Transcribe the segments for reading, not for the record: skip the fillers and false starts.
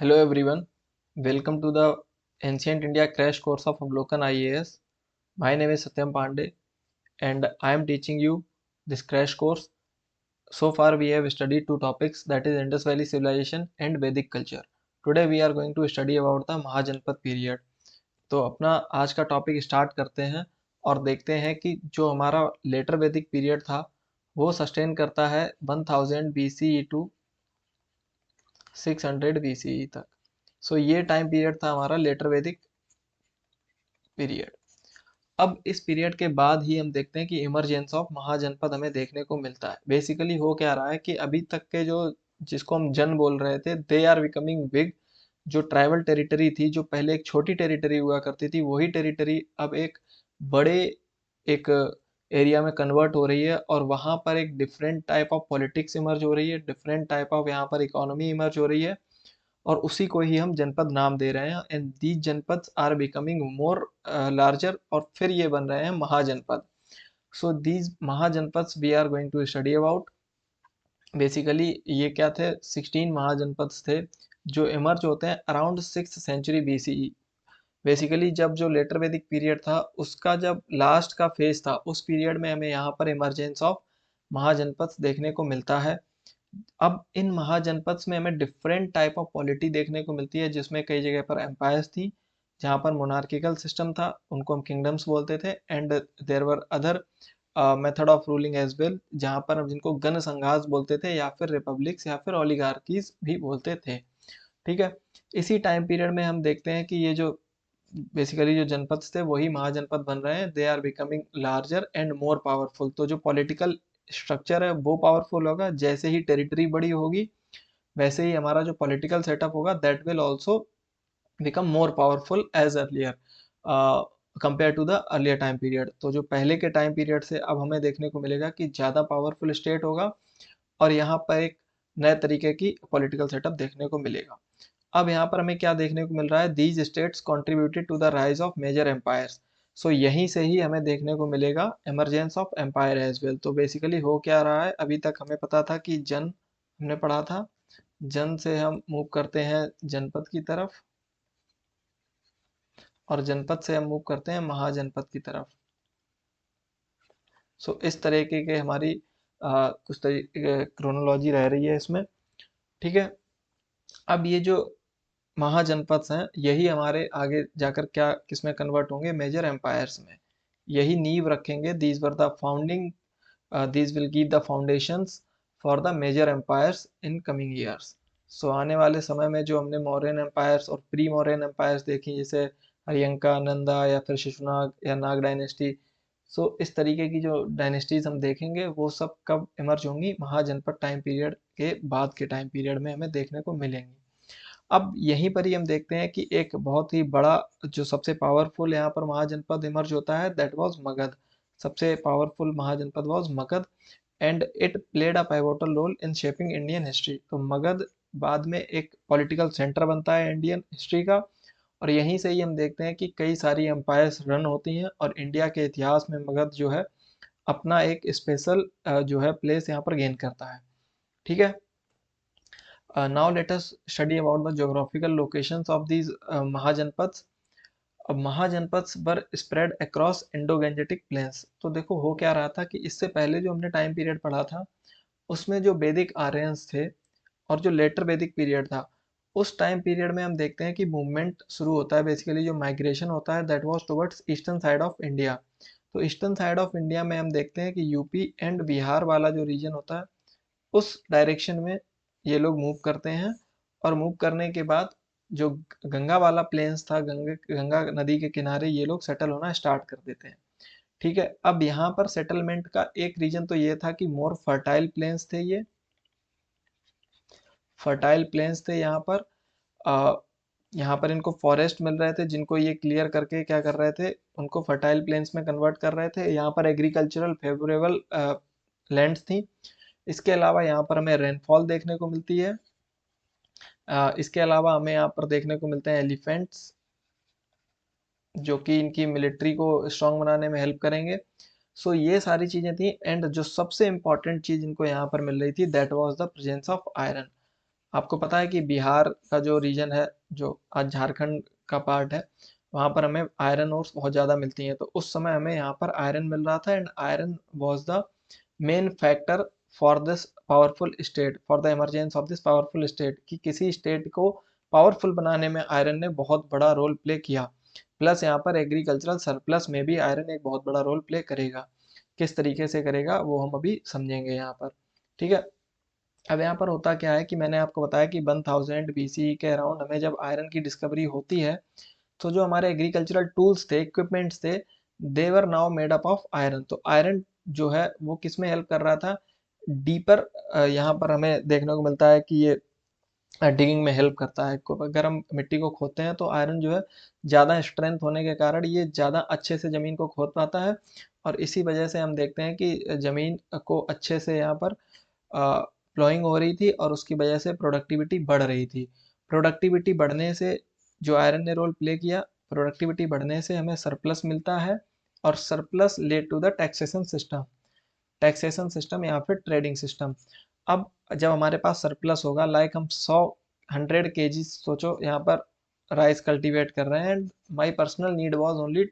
Hello everyone, welcome to the Ancient India crash course of Avlokan IAS. My name is Satyam Pandey and I am teaching you this crash course. So far we have studied two topics, that is Indus Valley Civilization and Vedic culture. Today we are going to study about the Mahajanpat period. तो अपना आज का topic start करते हैं और देखते हैं कि जो हमारा लेटर वैदिक पीरियड था वो सस्टेन करता है 1000 BCE टू 600 BCE तक। सो ये टाइम पीरियड था हमारा लेटर वैदिक पीरियड। अब इस पीरियड के बाद ही हम देखते हैं कि इमरजेंस ऑफ महाजनपद हमें देखने को मिलता है। बेसिकली हो क्या रहा है कि अभी तक के जो जिसको हम जन बोल रहे थे दे आर बिकमिंग बिग। जो ट्राइबल टेरिटरी थी, जो पहले एक छोटी टेरिटरी हुआ करती थी, वही टेरिटरी अब एक बड़े एक एरिया में कन्वर्ट हो रही है और वहाँ पर एक different type of politics emerge हो रही है, डिफरेंट टाइप ऑफ यहाँ पर इकोनॉमी इमर्ज हो रही है और उसी को ही हम जनपद नाम दे रहे हैं। And these janapad are becoming more larger और फिर ये बन रहे हैं mahajanapad. So these mahajanapad we are going to study about. Basically ये क्या थे, 16 महाजनपद थे जो इमर्ज होते हैं around 6th century BCE। Basically जब जो लेटर वैदिक पीरियड था उसका जब लास्ट का फेज था उस पीरियड में हमें यहाँ पर इमरजेंस ऑफ महाजनपद देखने को मिलता है। अब इन महाजनपद्स में हमें डिफरेंट टाइप ऑफ पॉलिटी देखने को मिलती है, जिसमें कई जगह पर एम्पायर्स थी जहाँ पर मोनार्किकल सिस्टम था, उनको हम किंगडम्स बोलते थे। And there were other method of ruling as well, जहाँ पर हम जिनको गण संघास बोलते थे या फिर रिपब्लिक्स या फिर ओलिगार्कीज भी बोलते थे। ठीक है, इसी टाइम पीरियड में हम देखते हैं कि ये जो बेसिकली जो जनपद थे वही महाजनपद बन रहे हैं। They are becoming larger and more powerful. तो जो पॉलिटिकल स्ट्रक्चर है वो पावरफुल होगा, जैसे ही टेरिटरी बड़ी होगी वैसे ही हमारा जो पॉलिटिकल सेटअप होगा that will also become more powerful as earlier compare to the earlier time period. तो जो पहले के टाइम पीरियड से अब हमें देखने को मिलेगा कि ज़्यादा पावरफुल स्टेट होगा और यहाँ पर एक नए तरीके की पॉलिटिकल सेटअप देखने को मिलेगा। अब यहाँ पर हमें क्या देखने को मिल रहा है, these states contributed to the rise of major empires. So यहीं से ही हमें देखने को मिलेगा emergence of empire as well. तो बेसिकली हो क्या रहा है, अभी तक हमें पता था कि जन हमने पढ़ा था, जन से हम मूव करते हैं जनपद की तरफ और जनपद से हम मूव करते हैं महाजनपद की तरफ। सो इस तरीके के हमारी कुछ तरीके क्रोनोलॉजी रह रही है इसमें। ठीक है, अब ये जो महाजनपद हैं यही हमारे आगे जाकर क्या किसमें कन्वर्ट होंगे, मेजर एम्पायर्स में। यही नींव रखेंगे। These were the founding, these will give the foundations for the major empires in coming years। सो आने वाले समय में जो हमने मौर्यन एम्पायर्स और प्री मौर्यन एम्पायर्स देखी, जैसे हरियंका, नंदा या फिर शिशुनाग या नाग डायनेस्टी, सो इस तरीके की जो डायनेस्टीज हम देखेंगे वो सब कब इमर्ज होंगी, महाजनपद टाइम पीरियड के बाद के टाइम पीरियड में हमें देखने को मिलेंगी। अब यहीं पर ही हम देखते हैं कि एक बहुत ही बड़ा जो सबसे पावरफुल यहाँ पर महाजनपद इमर्ज होता है दैट वाज मगध। सबसे powerful mahajanapad was Magadh and it played a pivotal role in shaping Indian history. तो मगध बाद में एक पॉलिटिकल सेंटर बनता है इंडियन हिस्ट्री का और यहीं से ही हम देखते हैं कि कई सारी एम्पायर्स रन होती हैं और इंडिया के इतिहास में मगध जो है अपना एक स्पेशल जो है प्लेस यहाँ पर गेन करता है। ठीक है, now let us study about the geographical locations of these mahajanapads. अब mahajanapads were spread across Indo-Gangetic plains. तो देखो हो क्या रहा था कि इससे पहले जो हमने टाइम पीरियड पढ़ा था उसमें जो वैदिक आर्यंस थे और जो लेटर वैदिक पीरियड था, उस टाइम पीरियड में हम देखते हैं कि मूवमेंट शुरू होता है। बेसिकली जो माइग्रेशन होता है that was towards eastern side of India. तो ईस्टर्न साइड ऑफ इंडिया में हम देखते हैं कि यूपी एंड बिहार वाला जो रीजन होता है उस डायरेक्शन में ये लोग मूव करते हैं और मूव करने के बाद जो गंगा वाला प्लेन्स था, गंगा गंगा नदी के किनारे ये लोग सेटल होना स्टार्ट कर देते हैं। ठीक है, अब यहाँ पर सेटलमेंट का एक रीजन तो ये था कि मोर फर्टाइल प्लेन्स थे, ये फर्टाइल प्लेन्स थे यहाँ पर। अ, यहाँ पर इनको फॉरेस्ट मिल रहे थे जिनको ये क्लियर करके क्या कर रहे थे, उनको फर्टाइल प्लेन्स में कन्वर्ट कर रहे थे। यहाँ पर एग्रीकल्चरल फेवरेबल लैंड्स थी। इसके अलावा यहाँ पर हमें रेनफॉल देखने को मिलती है। इसके अलावा हमें यहाँ पर देखने को मिलते हैं एलिफेंट्स जो कि इनकी मिलिट्री को स्ट्रांग बनाने में हेल्प करेंगे। सो ये सारी चीज़ें थी एंड जो सबसे इम्पोर्टेंट चीज़ इनको यहाँ पर मिल रही थी that was the presence of iron. आपको पता है कि बिहार का जो रीजन है, जो आज झारखंड का पार्ट है, वहाँ पर हमें आयरन ओर्स बहुत ज़्यादा मिलती हैं। तो उस समय हमें यहाँ पर आयरन मिल रहा था, and iron was the main factor for this powerful state, for the emergence of this powerful state, कि किसी स्टेट को पावरफुल बनाने में आयरन ने बहुत बड़ा रोल प्ले किया। प्लस यहाँ पर एग्रीकल्चरल सरप्लस में भी आयरन एक बहुत बड़ा रोल प्ले करेगा। किस तरीके से करेगा वो हम अभी समझेंगे यहाँ पर। ठीक है। अब यहाँ पर होता क्या है कि मैंने आपको बताया कि 1000 BC के अराउंड हमें जब आयरन की डिस्कवरी होती है, तो जो हमारे एग्रीकल्चरल टूल्स थे, इक्विपमेंट्स थे, they were now made up of iron. तो आयरन जो है वो किस में हेल्प कर रहा था, डीपर, यहाँ पर हमें देखने को मिलता है कि ये डिगिंग में हेल्प करता है। अगर हम मिट्टी को खोदते हैं तो आयरन जो है ज़्यादा स्ट्रेंथ होने के कारण ये ज़्यादा अच्छे से ज़मीन को खोद पाता है, और इसी वजह से हम देखते हैं कि ज़मीन को अच्छे से यहाँ पर प्लॉइंग हो रही थी, और उसकी वजह से प्रोडक्टिविटी बढ़ रही थी। प्रोडक्टिविटी बढ़ने से जो आयरन ने रोल प्ले किया, प्रोडक्टिविटी बढ़ने से हमें सरप्लस मिलता है, और surplus led to the taxation system, taxation system या फिर ट्रेडिंग सिस्टम। अब जब हमारे पास सरप्लस होगा, लाइक हम 100 सोचो यहाँ पर राइस कल्टीवेट कर रहे हैं, and my personal need was only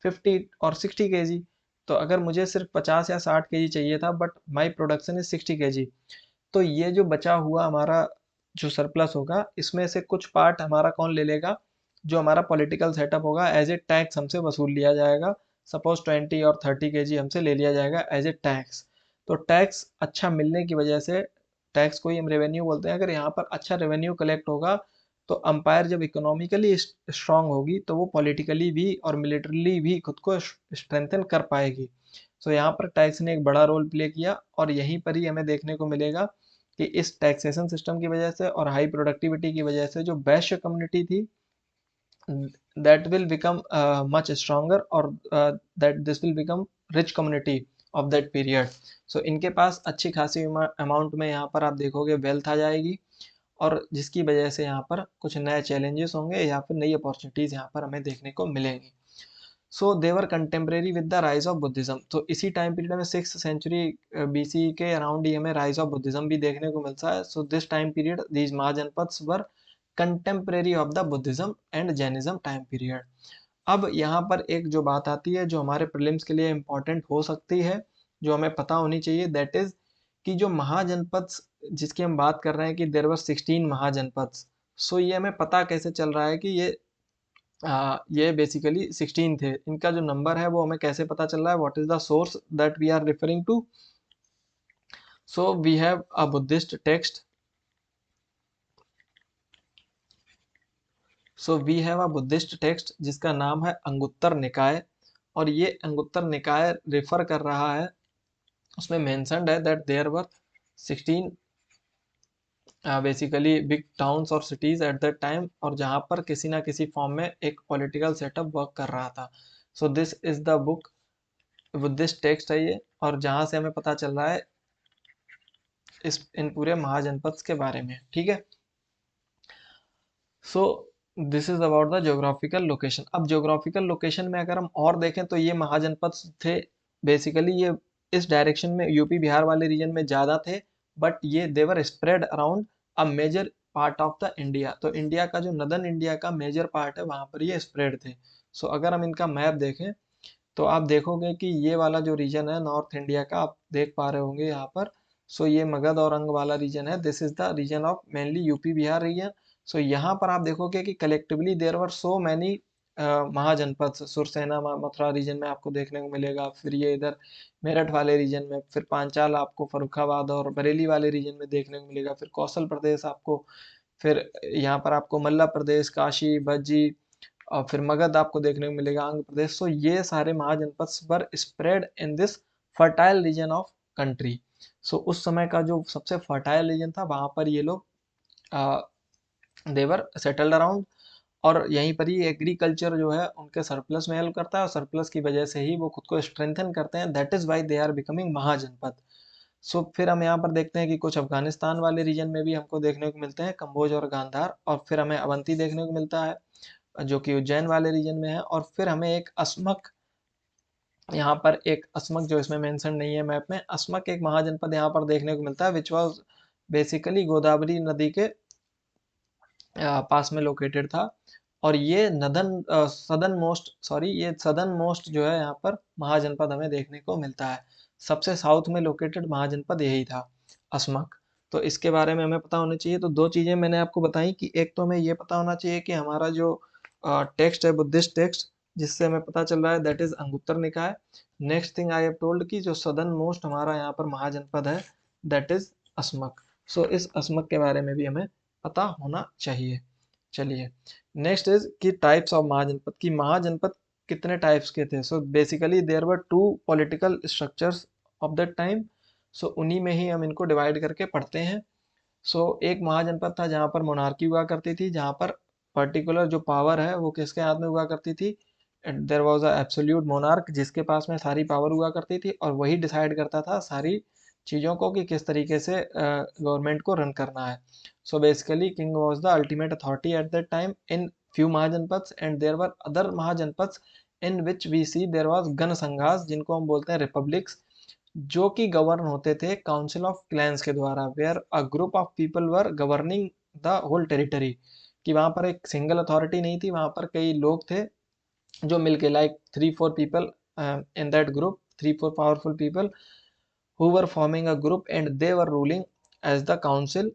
50 और 60 kg। तो अगर मुझे सिर्फ 50 या 60 kg चाहिए था, but my production is 60 kg, तो ये जो बचा हुआ हमारा जो सरप्लस होगा, इसमें से कुछ पार्ट हमारा कौन ले लेगा, जो हमारा पॉलिटिकल सेटअप होगा, एज ए टैक्स हमसे वसूल लिया जाएगा। सपोज 20 और 30 kg हमसे ले लिया जाएगा एज ए टैक्स। तो टैक्स अच्छा मिलने की वजह से, टैक्स को ही हम रेवेन्यू बोलते हैं, अगर यहाँ पर अच्छा रेवेन्यू कलेक्ट होगा, तो अंपायर जब इकोनॉमिकली स्ट्रांग होगी, तो वो पॉलिटिकली भी और मिलिटरली भी खुद को स्ट्रेंथन कर पाएगी। सो यहाँ पर टैक्स ने एक बड़ा रोल प्ले किया, और यहीं पर ही हमें देखने को मिलेगा कि इस टैक्सेशन सिस्टम की वजह से और हाई प्रोडक्टिविटी की वजह से जो वैश्य कम्युनिटी थी, that will become much stronger, और that this will become rich community of that period. So इनके पास अच्छी खासी अमाउंट में यहाँ पर आप देखोगे वेल्थ आ जाएगी, और जिसकी वजह से यहाँ पर कुछ नए चैलेंजेस होंगे या फिर नई अपॉर्चुनिटीज यहाँ पर हमें देखने को मिलेंगी। So they were contemporary with the rise of Buddhism. तो इसी टाइम पीरियड में 6th century BC के अराउंड ही हमें राइज ऑफ बुद्धिज्म भी देखने को मिलता है। So this time period these mahajanapads were contemporary of the Buddhism and Jainism time period. अब यहाँ पर एक जो बात आती है, जो हमारे प्रीलिम्स के लिए इम्पोर्टेंट हो सकती है, जो हमें पता होनी चाहिए, दैट इज कि जो महाजनपद जिसकी हम बात कर रहे हैं कि देयर वर 16 महाजनपद। सो ये हमें पता कैसे चल रहा है कि ये बेसिकली 16 थे। इनका जो नंबर है वो हमें कैसे पता चल रहा है, what is the source that we are referring to. So we have a Buddhist text, so we have a Buddhist text जिसका नाम है अंगुत्तर निकाय, और ये अंगुत्तर निकाय रेफर कर रहा है, उसमें मेंशन्ड है that there were 16 basically big towns और सिटीज एट दैट टाइम, और जहाँ पर किसी ना किसी फॉर्म में एक पॉलिटिकल सेटअप वर्क कर रहा था। सो this is the book, Buddhist text है ये, और जहाँ से हमें पता चल रहा है इस इन पूरे महाजनपद के बारे में। ठीक है। So this is about the geographical location. अब ज्योग्राफिकल लोकेशन में अगर हम और देखें, तो ये महाजनपद थे बेसिकली, ये इस डायरेक्शन में यूपी बिहार वाले रीजन में ज़्यादा थे, बट ये they were spread around a major part of the India. तो इंडिया का जो नदर्न इंडिया का मेजर पार्ट है, वहाँ पर ये स्प्रेड थे। सो अगर हम इनका मैप देखें, तो आप देखोगे कि ये वाला जो रीजन है नॉर्थ इंडिया का, आप देख पा रहे होंगे यहाँ पर। सो ये मगध और अंग वाला रीजन है, this is the region of mainly UP Bihar region. So यहाँ पर आप देखोगे कि collectively there were so many mahajanapad. Surasena Mathura region में आपको देखने को मिलेगा, फिर ये इधर मेरठ वाले रीजन में, फिर पांचाल आपको फर्रुखाबाद और बरेली वाले रीजन में देखने को मिलेगा, फिर कौशल प्रदेश आपको, फिर यहाँ पर आपको मल्ला प्रदेश, काशी, भज्जी, और फिर मगध आपको देखने को मिलेगा, आंध्र प्रदेश। सो ये सारे mahajanapad were spread in this fertile region of country. So उस समय का जो सबसे फर्टाइल रीजन था, वहां पर ये लोग देवर सेटल्ड अराउंड, और यहीं पर ही एग्रीकल्चर जो है उनके सरप्लस में हेल्प करता है, और सरप्लस की वजह से ही वो खुद को स्ट्रेंथन करते हैं, that is why they are becoming mahajanapad. So फिर हम यहाँ पर देखते हैं कि कुछ अफगानिस्तान वाले रीजन में भी हमको देखने को मिलते हैं, कंबोज और गांधार, और फिर हमें अवंती देखने को मिलता है जो कि उज्जैन वाले रीजन में है, और फिर हमें एक अस्मक, यहाँ पर एक अस्मक जो इसमें मेंशन नहीं है मैप में, अस्मक एक महाजनपद यहाँ पर देखने को मिलता है, विच वाज बेसिकली गोदावरी नदी के पास में लोकेटेड था। और ये ये सदर्न मोस्ट जो है यहाँ पर महाजनपद हमें देखने को मिलता है। सबसे साउथ में लोकेटेड महाजनपद यही था, अस्मक। तो इसके बारे में हमें पता होना चाहिए। तो दो चीजें मैंने आपको बताई कि एक तो हमें ये पता होना चाहिए कि हमारा जो टेक्स्ट है बुद्धिस्ट टेक्स्ट, जिससे हमें पता चल रहा है दैट इज अंगुत्तर निकाय। Next thing I have told कि जो सदर्न मोस्ट हमारा यहाँ पर महाजनपद है दैट इज अस्मक। सो इस अस्मक के बारे में भी हमें पता होना चाहिए। चलिए, नेक्स्ट इज कि टाइप्स ऑफ महाजनपद, की महाजनपद कितने टाइप्स के थे। So basically there were two political structures of that time. So उन्हीं में ही हम इनको डिवाइड करके पढ़ते हैं। सो एक महाजनपद था जहाँ पर मोनार्की हुआ करती थी, जहाँ पर पर्टिकुलर जो पावर है वो किसके हाथ में हुआ करती थी। There was a absolute monarch जिसके पास में सारी पावर हुआ करती थी, और वही डिसाइड करता था सारी चीज़ों को कि किस तरीके से गवर्नमेंट को रन करना है। So basically king was the ultimate authority at that time in few mahajanapadas, and there were other mahajanapadas in which we see there was gana sanghas, जिनको हम बोलते हैं रिपब्लिक्स, जो कि गवर्न होते थे काउंसिल ऑफ क्लैंस के द्वारा, where a group of people were governing the whole territory. कि वहां पर एक सिंगल अथॉरिटी नहीं थी, वहां पर कई लोग थे जो मिलके, like 3-4 people in that group, 3-4 powerful people who were forming a group and they were ruling as the council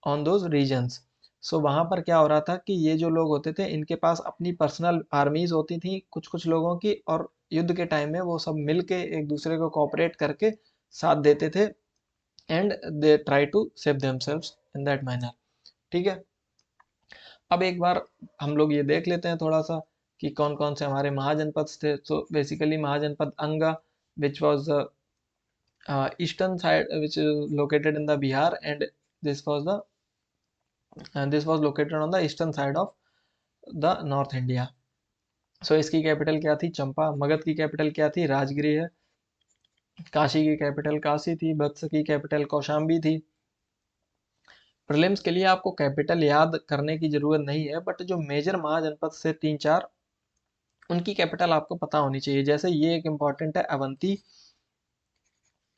on those regions. So वहाँ पर क्या हो रहा था कि ये जो लोग होते थे इनके पास अपनी पर्सनल आर्मीज होती थी कुछ कुछ लोगों की, और युद्ध के टाइम में वो सब मिल के एक दूसरे को कोऑपरेट करके साथ देते थे, and they try to save themselves in that manner. ठीक है, अब एक बार हम लोग ये देख लेते हैं थोड़ा सा कि कौन कौन से हमारे महाजनपद थे। तो बेसिकली महाजनपद अंगा, which was eastern side, which is located in the Bihar, and this was the this was located on the eastern side of the North India. So इसकी कैपिटल क्या थी, चंपा। मगध की कैपिटल क्या थी, राजगृह है। काशी की कैपिटल काशी थी। वत्स की कैपिटल कौशाम्बी थी। प्रीलिम्स के लिए आपको कैपिटल याद करने की जरूरत नहीं है, बट जो मेजर महाजनपद से 3-4 उनकी कैपिटल आपको पता होनी चाहिए। जैसे ये एक इंपॉर्टेंट है, अवंती।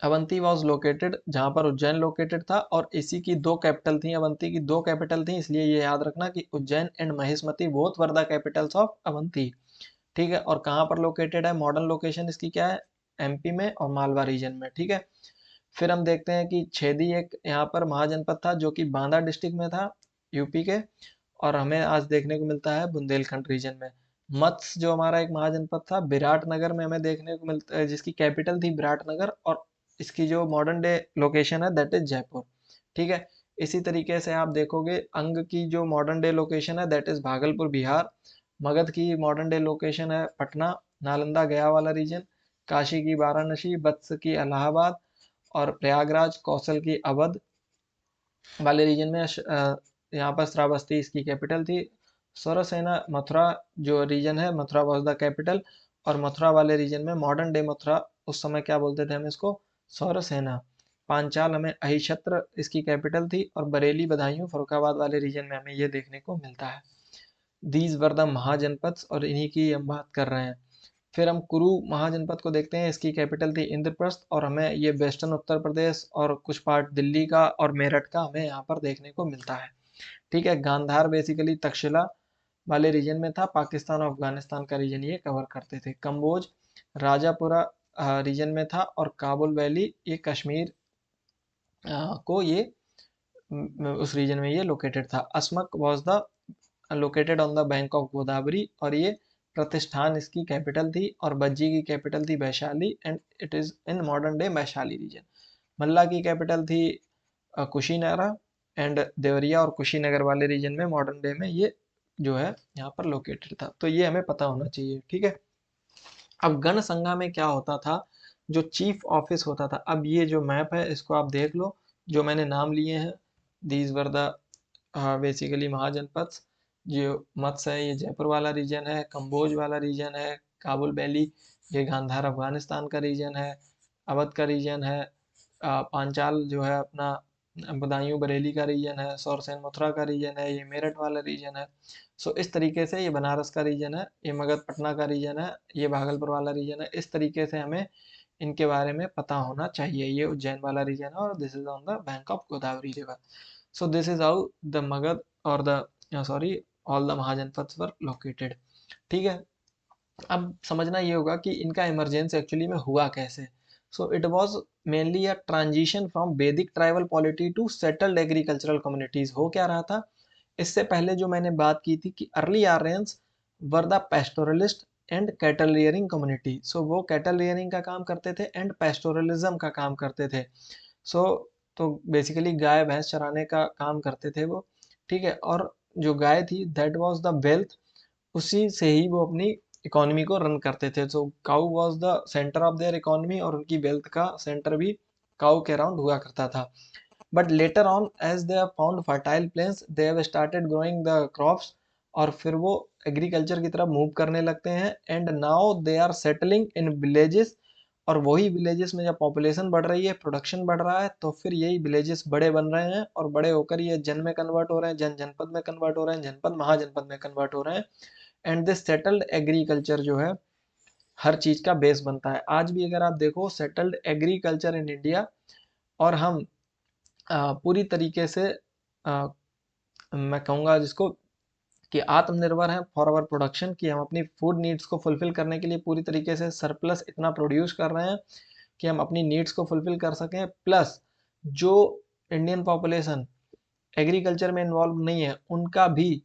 अवंती वॉज लोकेटेड जहां पर उज्जैन लोकेटेड था, और इसी की दो कैपिटल थी, अवंती की दो कैपिटल थी, इसलिए ये याद रखना कि Ujjain and Mahishmati both were the Capitals of Avanti. ठीक है, और कहाँ पर लोकेटेड है, मॉडर्न लोकेशन इसकी क्या है, एमपी में और मालवा रीजन में। ठीक है, फिर हम देखते हैं कि छेदी एक यहाँ पर महाजनपद था जो कि बांदा डिस्ट्रिक्ट में था, यूपी के, और हमें आज देखने को मिलता है बुंदेलखंड रीजन में। मत्स्य जो हमारा एक महाजनपद था विराटनगर में हमें देखने को मिलता है, जिसकी कैपिटल थी विराटनगर, और इसकी जो मॉडर्न डे लोकेशन है दैट इज जयपुर। ठीक है, इसी तरीके से आप देखोगे अंग की जो मॉडर्न डे लोकेशन है दैट इज भागलपुर बिहार। मगध की मॉडर्न डे लोकेशन है पटना, नालंदा गया वाला रीजन। काशी की वाराणसी, वत्स की इलाहाबाद, और प्रयागराज कौशल की अवध वाले रीजन में यहाँ पर श्रावस्ती इसकी कैपिटल थी। स्वरसेना मथुरा जो रीजन है, मथुरा वॉज द कैपिटल, और मथुरा वाले रीजन में मॉडर्न डे मथुरा, उस समय क्या बोलते थे हम इसको, स्वरसेना। पांचाल हमें अहिछत्र इसकी कैपिटल थी, और बरेली बदायूं फरुखाबाद वाले रीजन में हमें ये देखने को मिलता है। दीज वर द महाजनपद, और इन्हीं की हम बात कर रहे हैं। फिर हम कुरु महाजनपद को देखते हैं, इसकी कैपिटल थी इंद्रप्रस्थ, और हमें ये वेस्टर्न उत्तर प्रदेश और कुछ पार्ट दिल्ली का और मेरठ का हमें यहाँ पर देखने को मिलता है। ठीक है, गांधार बेसिकली तक्षशिला वाले रीजन में था, पाकिस्तान और अफगानिस्तान का रीजन ये कवर करते थे। कंबोज राजापुरा रीजन में था, और काबुल वैली ये कश्मीर को ये उस रीजन में ये लोकेटेड था। Asmaka was the located on the bank of Godavari, और ये प्रतिष्ठान इसकी कैपिटल थी, और बज्जी की कैपिटल थी Vaishali, and it is in modern day Vaishali region. Malla की कैपिटल थी कुशीनगर, एंड देवरिया और कुशीनगर वाले रीजन में मॉडर्न डे में ये जो है यहाँ पर लोकेटेड था। तो ये हमें पता होना चाहिए। ठीक है, अब गण संघा में क्या होता था, जो चीफ ऑफिस होता था। अब ये जो मैप है इसको आप देख लो, जो मैंने नाम लिए हैं, दीज वर द बेसिकली महाजनपद। जो मत्स्य है ये जयपुर वाला रीजन है, कंबोज वाला रीजन है, काबुल वैली ये गांधार अफगानिस्तान का रीजन है, अवध का रीजन है, पांचाल जो है अपना बदायूं बरेली का रीजन है, सौरसेन मथुरा का रीजन है, ये मेरठ वाला रीजन है। सो इस तरीके से ये बनारस का रीजन है, ये मगध पटना का रीजन है, ये भागलपुर वाला रीजन है। इस तरीके से हमें इनके बारे में पता होना चाहिए। ये उज्जैन वाला रीजन है, और this is on the bank of Godavari river. So this is how the Magadh और the sorry, all the mahajanapad were located. ठीक है, अब समझना ये होगा कि इनका इमरजेंस एक्चुअली में हुआ कैसे। So it was mainly a transition from Vedic tribal polity to settled agricultural communities. हो क्या रहा था, इससे पहले जो मैंने बात की थी कि early Aryans were the pastoralist and cattle rearing community. So वो कैटल रियरिंग का काम करते थे एंड पेस्टोरलिज्म का काम करते थे। सो तो बेसिकली गाय भैंस चराने का काम करते थे वो। ठीक है, और जो गाय थी दैट वाज द वेल्थ, उसी से ही वो अपनी इकोनॉमी को रन करते थे। So cow was the centre of their economy, और उनकी वेल्थ का सेंटर भी काउ के अराउंड हुआ करता था। But later on as they have found fertile plains they have started growing the crops, और फिर वो एग्रीकल्चर की तरफ मूव करने लगते हैं। And now they are settling in villages, और वही विलेजेस में जब पॉपुलेशन बढ़ रही है, प्रोडक्शन बढ़ रहा है, तो फिर यही विलेजेस बड़े बन रहे हैं, और बड़े होकर ये जन में कन्वर्ट हो रहे हैं, जन जनपद में कन्वर्ट हो रहे हैं, जनपद महाजनपद में कन्वर्ट हो रहे हैं। एंड दिस सेटल्ड एग्रीकल्चर जो है हर चीज का बेस बनता है। आज भी अगर आप देखो सेटल्ड एग्रीकल्चर इन इंडिया, और हम पूरी तरीके से मैं कहूँगा जिसको कि आत्मनिर्भर हैं फॉर आवर प्रोडक्शन, कि हम अपनी फूड नीड्स को फुलफिल करने के लिए पूरी तरीके से सरप्लस इतना प्रोड्यूस कर रहे हैं कि हम अपनी नीड्स को फुलफिल कर सकें। प्लस जो इंडियन पॉपुलेशन एग्रीकल्चर में इन्वॉल्व नहीं है, उनका भी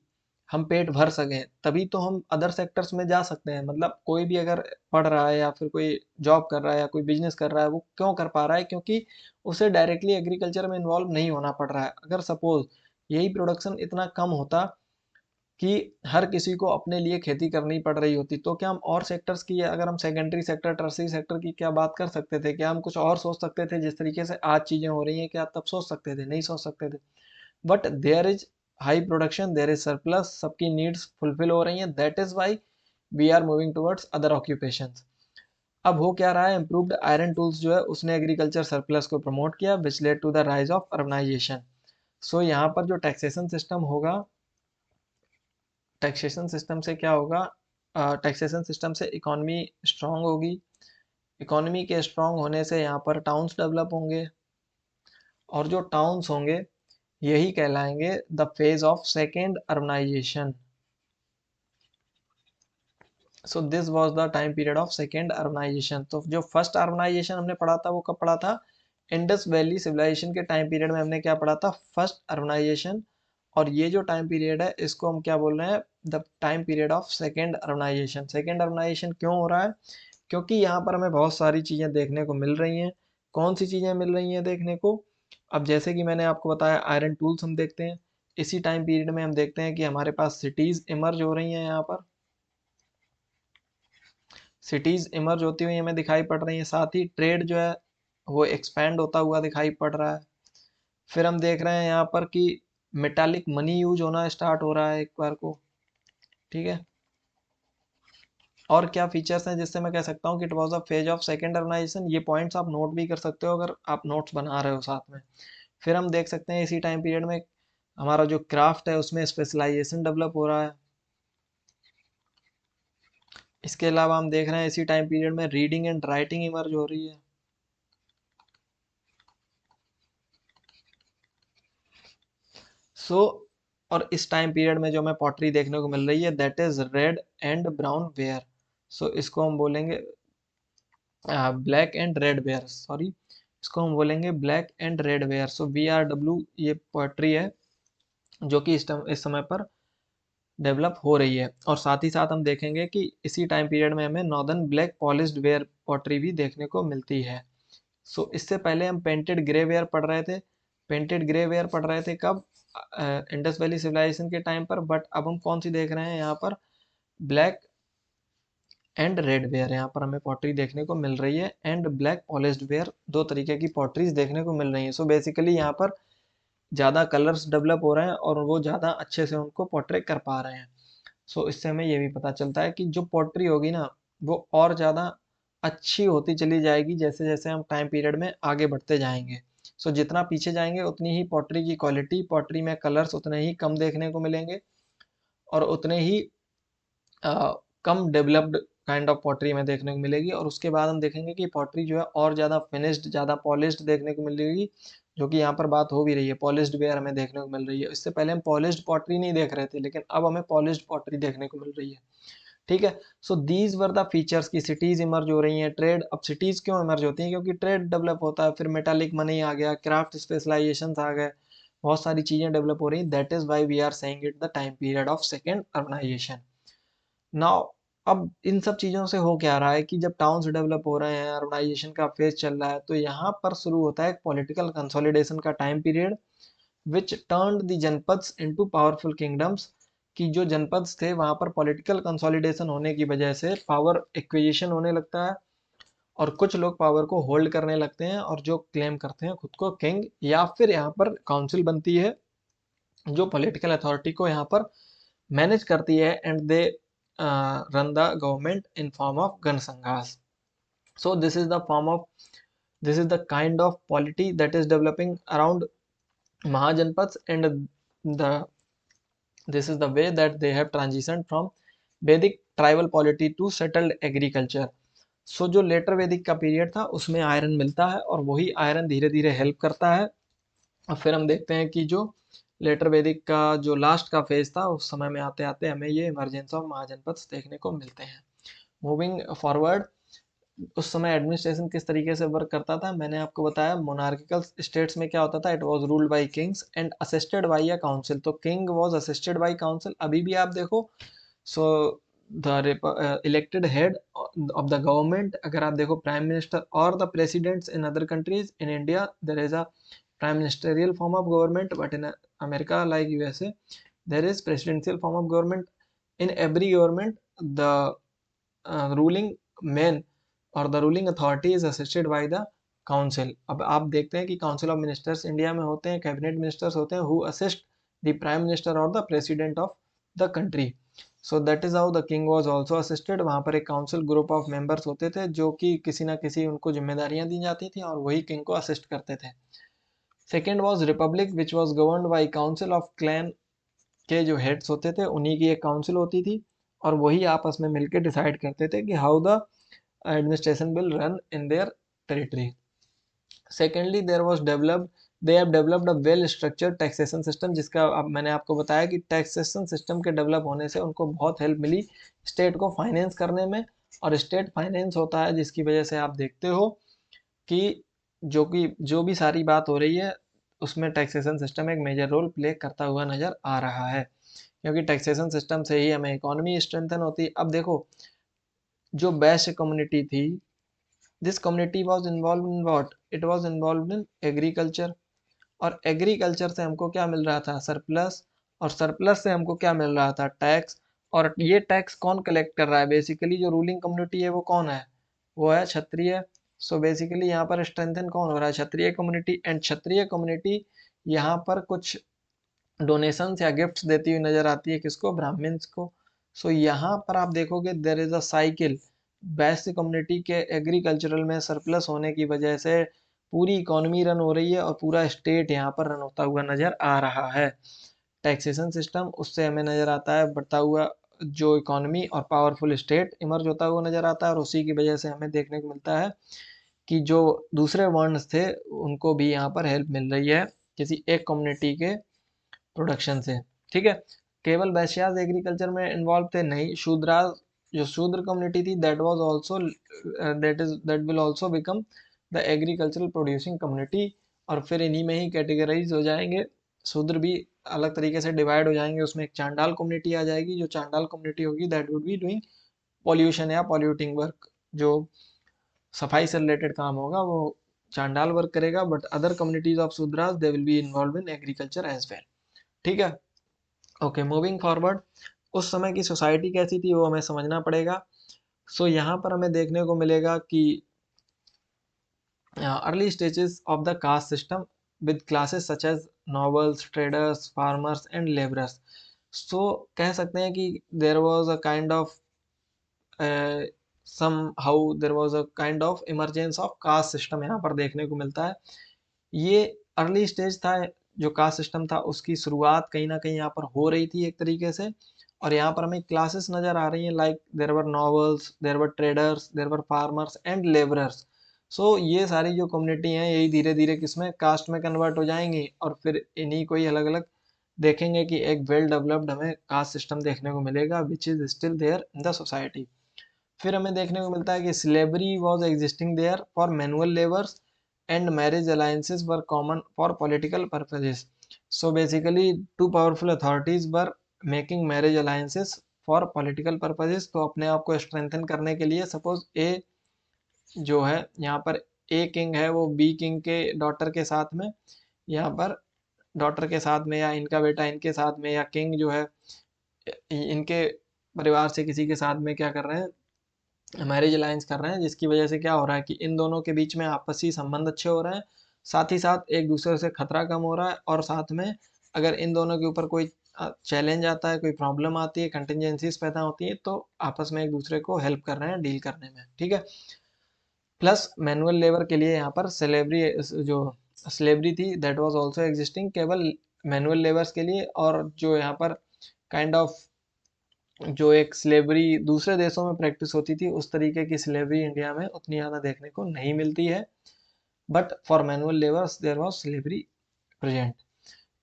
हम पेट भर सकें, तभी तो हम अदर सेक्टर्स में जा सकते हैं। मतलब कोई भी अगर पढ़ रहा है या फिर कोई जॉब कर रहा है या कोई बिजनेस कर रहा है, वो क्यों कर पा रहा है, क्योंकि उसे डायरेक्टली एग्रीकल्चर में इन्वॉल्व नहीं होना पड़ रहा है। अगर सपोज यही प्रोडक्शन इतना कम होता कि हर किसी को अपने लिए खेती करनी पड़ रही होती, तो क्या हम और सेक्टर्स की, अगर हम सेकेंडरी सेक्टर टर्सरी सेक्टर की क्या बात कर सकते थे? क्या हम कुछ और सोच सकते थे? जिस तरीके से आज चीजें हो रही हैं, क्या तब सोच सकते थे? नहीं सोच सकते थे। But there is high production, there is surplus, सबकी नीड्स फुलफिल हो रही हैं, that is why we are moving towards other occupations. अब हो क्या रहा है, इम्प्रूव्ड आयरन टूल्स जो है उसने एग्रीकल्चर सरप्लस को प्रमोट किया, which led to the rise of urbanisation. So यहाँ पर जो टैक्सेशन सिस्टम होगा, टैक्सेशन सिस्टम से क्या होगा, टैक्सेशन सिस्टम से इकोनॉमी स्ट्रांग होगी, इकोनॉमी के स्ट्रांग होने से यहाँ पर टाउन्स डेवलप होंगे, और जो टाउन्स होंगे यही कहलाएंगे the phase of second urbanisation. So this was the time period of second urbanisation. तो जो फर्स्ट अर्बनाइजेशन हमने पढ़ा था वो कब पढ़ा था? इंडस वैली सिविलाइजेशन के टाइम पीरियड में हमने क्या पढ़ा था? First urbanisation. और ये जो टाइम पीरियड है इसको हम क्या बोल रहे हैं? The time period of second urbanisation. Second urbanisation क्यों हो रहा है? क्योंकि यहाँ पर हमें बहुत सारी चीज़ें देखने को मिल रही हैं। कौन सी चीज़ें मिल रही हैं देखने को? अब जैसे कि मैंने आपको बताया आयरन टूल्स हम देखते हैं, इसी टाइम पीरियड में हम देखते हैं कि हमारे पास सिटीज़ इमर्ज हो रही हैं। यहाँ पर सिटीज़ इमर्ज होती हुई हमें दिखाई पड़ रही हैं, साथ ही ट्रेड जो है वो एक्सपैंड होता हुआ दिखाई पड़ रहा है। फिर हम देख रहे हैं यहाँ पर कि मेटालिक मनी यूज होना स्टार्ट हो रहा है एक बार को। ठीक है, और क्या फीचर्स हैं जिससे मैं कह सकता हूँ कि it was a phase of second urbanisation? ये पॉइंट्स आप नोट भी कर सकते हो अगर आप नोट्स बना रहे हो साथ में। फिर हम देख सकते हैं इसी टाइम पीरियड में हमारा जो क्राफ्ट है उसमें स्पेशलाइजेशन डेवलप हो रहा है। इसके अलावा हम देख रहे हैं इसी टाइम पीरियड में रीडिंग एंड राइटिंग इमर्ज हो रही है। सो और इस टाइम पीरियड में जो हमें पॉटरी देखने को मिल रही है that is red and brown ware. So इसको हम बोलेंगे black and red ware, sorry, इसको हम बोलेंगे black and red ware. So BRW ये पोएट्री है जो कि इस समय पर डेवलप हो रही है। और साथ ही साथ हम देखेंगे कि इसी टाइम पीरियड में हमें northern black polished where poetry भी देखने को मिलती है। सो इससे पहले हम पेंटेड ग्रे वेयर पढ़ रहे थे। पेंटेड ग्रे वेयर पढ़ रहे थे कब? इंडस वैली सिविलाइजेशन के टाइम पर। बट अब हम कौन सी देख रहे हैं यहाँ पर? ब्लैक एंड रेड वेयर यहाँ पर हमें पॉटरी देखने को मिल रही है, एंड ब्लैक पॉलिश्ड वेयर, दो तरीके की पॉटरीज देखने को मिल रही है। सो बेसिकली यहाँ पर ज़्यादा कलर्स डेवलप हो रहे हैं और वो ज़्यादा अच्छे से उनको पोर्ट्रे कर पा रहे हैं। सो इससे हमें ये भी पता चलता है कि जो पोट्री होगी ना वो और ज़्यादा अच्छी होती चली जाएगी जैसे जैसे हम टाइम पीरियड में आगे बढ़ते जाएंगे। सो जितना पीछे जाएंगे उतनी ही पोट्री की क्वालिटी, पोट्री में कलर्स उतने ही कम देखने को मिलेंगे, और उतने ही कम डेवलप्ड काइंड ऑफ पॉटरी में देखने को मिलेगी। और उसके बाद हम देखेंगे कि पॉटरी जो है और ज़्यादा फिनिश्ड, ज़्यादा पॉलिश्ड देखने को मिलेगी, जो कि यहाँ पर बात हो भी रही है, पॉलिश्ड वेयर हमें देखने को मिल रही है। इससे पहले हम पॉलिश्ड पॉटरी नहीं देख रहे थे, लेकिन अब हमें पॉलिश्ड पॉटरी देखने को मिल रही है। ठीक है, so these were the features की सिटीज इमर्ज हो रही हैं। ट्रेड, अब सिटीज क्यों इमर्ज होती हैं? क्योंकि ट्रेड डेवलप होता है, फिर मेटालिक मनी आ गया, क्राफ्ट स्पेशलाइजेशन आ गए, बहुत सारी चीजें डेवलप हो रही हैं। That is why we are saying it the time period of second urbanisation. Now अब इन सब चीजों से हो क्या रहा है कि जब टाउन्स डेवलप हो रहे हैं, अर्बनाइजेशन का फेज चल रहा है, तो यहाँ पर शुरू होता है पॉलिटिकल कंसोलिडेशन का time period, which turned the janapads into powerful kingdoms. कि जो जनपद्स थे वहां पर पॉलिटिकल कंसोलिडेशन होने की वजह से पावर एक्विजिशन होने लगता है, और कुछ लोग पावर को होल्ड करने लगते हैं, और जो क्लेम करते हैं खुद को किंग, या फिर यहाँ पर काउंसिल बनती है जो पॉलिटिकल अथॉरिटी को यहाँ पर मैनेज करती है, and they run the government in form of ganasanghas. So this is the kind of polity that is developing around Mahajanpads, and the this is the way that they have transitioned from Vedic tribal polity to settled agriculture. So जो letter वैदिक का period था उसमें iron मिलता है, और वही iron धीरे धीरे हेल्प करता है। और फिर हम देखते हैं कि जो लेटर वैदिक का जो लास्ट का फेज था, उस समय में आते आते हमें ये इमरजेंस ऑफ महाजनपद देखने को मिलते हैं। मूविंग फॉरवर्ड, उस समय एडमिनिस्ट्रेशन किस तरीके से वर्क करता था, मैंने आपको बताया। मोनार्किकल स्टेट्स में क्या होता था, it was ruled by kings and assisted by a council. तो king was assisted by council. अभी भी आप देखो, so the elected head of the government, अगर आप देखो प्राइम मिनिस्टर और the presidents in other countries, in India there is a prime ministerial form of government, but in America like USA there is presidential form of government. In every government the ruling man और the ruling authority is assisted by the council. अब आप देखते हैं कि council of ministers India में होते हैं, cabinet ministers होते हैं, who assist the prime minister और the president of the country. So that is how the king was also assisted. वहां पर एक काउंसिल ग्रुप ऑफ मेंबर्स होते थे, जो कि किसी ना किसी उनको जिम्मेदारियां दी जाती थी, और वही किंग को असिस्ट करते थे। Second was Republic, which was governed bye council of clan. के जो हेड्स होते थे उन्हीं की एक काउंसिल होती थी, और वही आपस में मिलकर डिसाइड करते थे कि how the administration will run in their territory. Secondly, there was developed they have developed a well structured taxation system, जिसका अब मैंने आपको बताया कि टैक्सेशन सिस्टम के डेवलप होने से उनको बहुत हेल्प मिली स्टेट को फाइनेंस करने में। और स्टेट फाइनेंस होता है जिसकी वजह से आप देखते हो कि जो भी सारी बात हो रही है उसमें टैक्सेशन सिस्टम एक मेजर रोल प्ले करता हुआ नजर आ रहा है, क्योंकि टैक्सेशन सिस्टम से ही हमें इकोनॉमी स्ट्रेंथन होती है। अब देखो, जो वैश्य कम्युनिटी थी, this community was involve in what, it was involve in agriculture. और एग्रीकल्चर से हमको क्या मिल रहा था, सरप्लस। और सरप्लस से हमको क्या मिल रहा था, टैक्स। और ये टैक्स कौन कलेक्ट कर रहा है, बेसिकली जो रूलिंग कम्युनिटी है वो कौन है, वो है क्षत्रिय। सो बेसिकली यहाँ पर स्ट्रेंथन कौन हो रहा है, क्षत्रिय कम्युनिटी। एंड क्षत्रिय कम्युनिटी यहाँ पर कुछ डोनेशंस या गिफ्ट्स देती हुई नजर आती है, किसको, ब्राह्मण्स को। सो यहाँ पर आप देखोगे there is a cycle. Vysya community के एग्रीकल्चरल में सरप्लस होने की वजह से पूरी इकोनॉमी रन हो रही है, और पूरा स्टेट यहाँ पर रन होता हुआ नजर आ रहा है। टैक्सेशन सिस्टम, उससे हमें नजर आता है बढ़ता हुआ जो इकोनॉमी, और पावरफुल स्टेट इमर्ज होता हुआ नजर आता है। और उसी की वजह से हमें देखने को मिलता है कि जो दूसरे वर्णस थे उनको भी यहाँ पर हेल्प मिल रही है किसी एक कम्युनिटी के प्रोडक्शन से। ठीक है, केवल वैश्यास एग्रीकल्चर में इन्वॉल्व थे, नहीं, शूद्रास, जो शूद्र कम्युनिटी थी, that was also that will also become the agricultural producing community. और फिर इन्हीं में ही कैटेगराइज हो जाएंगे, शूद्र भी अलग तरीके से डिवाइड हो जाएंगे। उसमें एक चांडाल कम्युनिटी आ जाएगी, जो चांडाल कम्युनिटी होगी that would be doing pollution या पॉल्यूटिंग वर्क, जो सफाई से रिलेटेड काम होगा वो चांडाल वर्क करेगा। But other communities of Shudras they will be involve in agriculture as well. ठीक है, ओके, मूविंग फॉरवर्ड, उस समय की सोसाइटी कैसी थी वो हमें समझना पड़ेगा। सो यहाँ पर हमें देखने को मिलेगा कि early stages of the caste system with classes such as nobles, traders, farmers and labourers. So कह सकते हैं कि there was a kind of somehow there was a kind of emergence of caste system यहाँ पर देखने को मिलता है। ये अर्ली स्टेज था, जो कास्ट सिस्टम था उसकी शुरुआत कहीं ना कहीं यहाँ पर हो रही थी एक तरीके से। और यहाँ पर हमें क्लासेस नजर आ रही हैं, like there were nobles, there were traders, there were farmers and labourers. So ये सारी जो कम्युनिटी हैं यही धीरे धीरे किसमें, कास्ट में कन्वर्ट हो जाएंगी, और फिर इन्हीं को ही अलग अलग देखेंगे कि एक वेल डेवलप्ड हमें कास्ट सिस्टम देखने को मिलेगा which is still there in the society. फिर हमें देखने को मिलता है कि slavery was existing there for manual labours and marriage alliances were common for political purposes. So basically two powerful authorities were making marriage alliances for political purposes. तो अपने आप को स्ट्रेंथन करने के लिए सपोज ए जो है यहाँ पर ए किंग है वो बी किंग के डॉटर के साथ में, यहाँ पर डॉटर के साथ में, या इनका बेटा इनके साथ में, या किंग जो है इनके परिवार से किसी के साथ में क्या कर रहे हैं, मैरिज अलायंस कर रहे हैं, जिसकी वजह से क्या हो रहा है कि इन दोनों के बीच में आपसी संबंध अच्छे हो रहे हैं, साथ ही साथ एक दूसरे से खतरा कम हो रहा है, और साथ में अगर इन दोनों के ऊपर कोई चैलेंज आता है, कोई प्रॉब्लम आती है, कंटिजेंसीज पैदा होती है, तो आपस में एक दूसरे को हेल्प कर रहे हैं डील करने में, ठीक है। प्लस मैनुअल लेबर के लिए यहाँ पर स्लेवरी जो स्लेवरी थी दैट वाज आल्सो एग्जिस्टिंग केवल मैनुअल लेबर्स के लिए, और जो यहाँ पर काइंड ऑफ जो एक स्लेवरी दूसरे देशों में प्रैक्टिस होती थी उस तरीके की स्लेवरी इंडिया में उतनी ज़्यादा देखने को नहीं मिलती है, but for manual labours there was slavery present.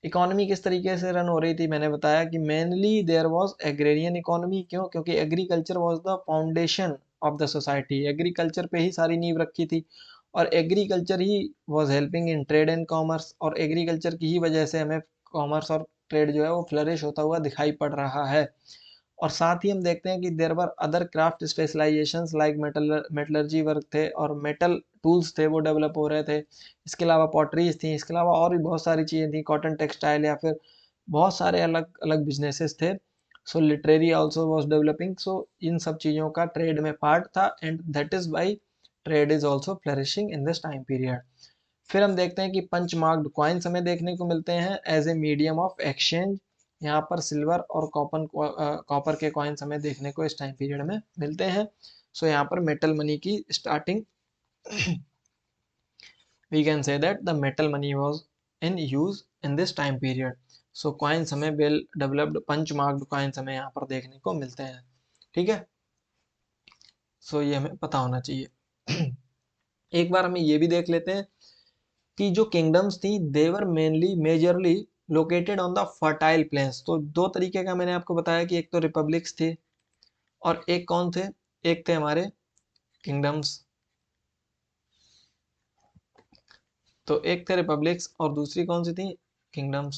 Economy किस तरीके से रन हो रही थी, मैंने बताया कि mainly there was agrarian economy. क्यों? क्योंकि agriculture was the foundation of the society, agriculture पे ही सारी नींव रखी थी, और एग्रीकल्चर ही was helping in trade and commerce, और एग्रीकल्चर की ही वजह से हमें कॉमर्स और ट्रेड जो है वो फ्लरिश होता हुआ दिखाई पड़ रहा है। और साथ ही हम देखते हैं कि there were other craft specialisations like metallurgy work थे, और मेटल टूल्स थे वो डेवलप हो रहे थे। इसके अलावा पॉटरीज थी, इसके अलावा और भी बहुत सारी चीज़ें थी, कॉटन टेक्सटाइल, या फिर बहुत सारे अलग अलग बिजनेसेस थे। So literary also was developing. So इन सब चीज़ों का ट्रेड में पार्ट था, and that is why trade is also flourishing in this time period. फिर हम देखते हैं कि पंच मार्क्ड कॉइन्स हमें देखने को मिलते हैं as a medium of exchange. यहाँ पर सिल्वर और कॉपर के कॉइन्स हमें देखने को इस टाइम पीरियड में मिलते हैं। सो यहाँ पर मेटल मनी की starting we can say that the metal money was in use in this time period. So coins हमें well developed punch marked coins हमें यहाँ पर देखने को मिलते हैं, ठीक है। सो ये हमें पता होना चाहिए। एक बार हमें ये भी देख लेते हैं कि जो किंगडम्स थी they were mainly majorly located on the fertile plains. तो दो तरीके का मैंने आपको बताया कि एक तो रिपब्लिक्स थे, और एक कौन थे, एक थे हमारे किंगडम्स। तो एक थे रिपब्लिक्स और दूसरी कौन सी थी, किंगडम्स।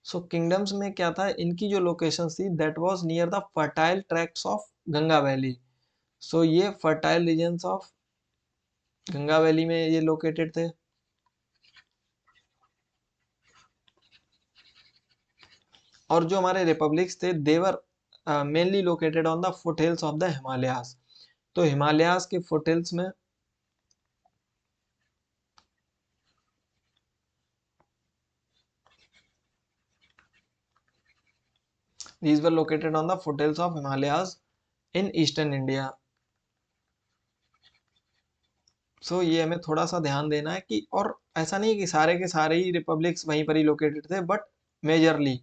सो किंगडम्स में क्या था, इनकी जो लोकेशन थी that was near the fertile tracts of Ganga valley. So ये fertile regions of Ganga valley में ये लोकेटेड थे। और जो हमारे रिपब्लिक्स थे they were mainly located on the foothills of the Himalayas. तो हिमालयाज के फुटहिल्स में these were located on the foothills of Himalayas in eastern India। सो ये हमें थोड़ा सा ध्यान देना है कि, और ऐसा नहीं कि सारे के सारे ही रिपब्लिक्स वहीं पर ही लोकेटेड थे, बट मेजरली,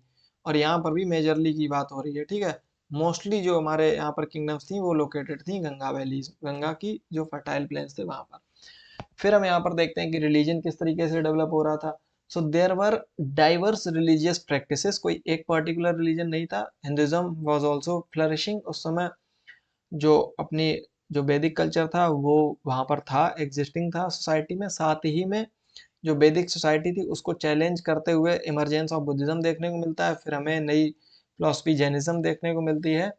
और यहाँ पर भी मेजरली की बात हो रही है, ठीक है। मोस्टली जो हमारे यहाँ पर किंगडम्स थी वो लोकेटेड थी गंगा वैलीज, गंगा की जो फर्टाइल प्लेन्स थे वहां पर। फिर हम यहाँ पर देखते हैं कि रिलीजन किस तरीके से डेवलप हो रहा था। So there were diverse religious practices, कोई एक पर्टिकुलर रिलीजन नहीं था। हिंदुइज्म वाज आल्सो फ्लरिशिंग उस समय। जो अपनी जो वैदिक कल्चर था वो वहाँ पर था, एग्जिस्टिंग था सोसाइटी में। साथ ही में जो वैदिक सोसाइटी थी उसको चैलेंज करते हुए इमरजेंस ऑफ बुद्धिज्म देखने को मिलता है। फिर हमें नई फिलोसफी जैनिज्म देखने को मिलती है।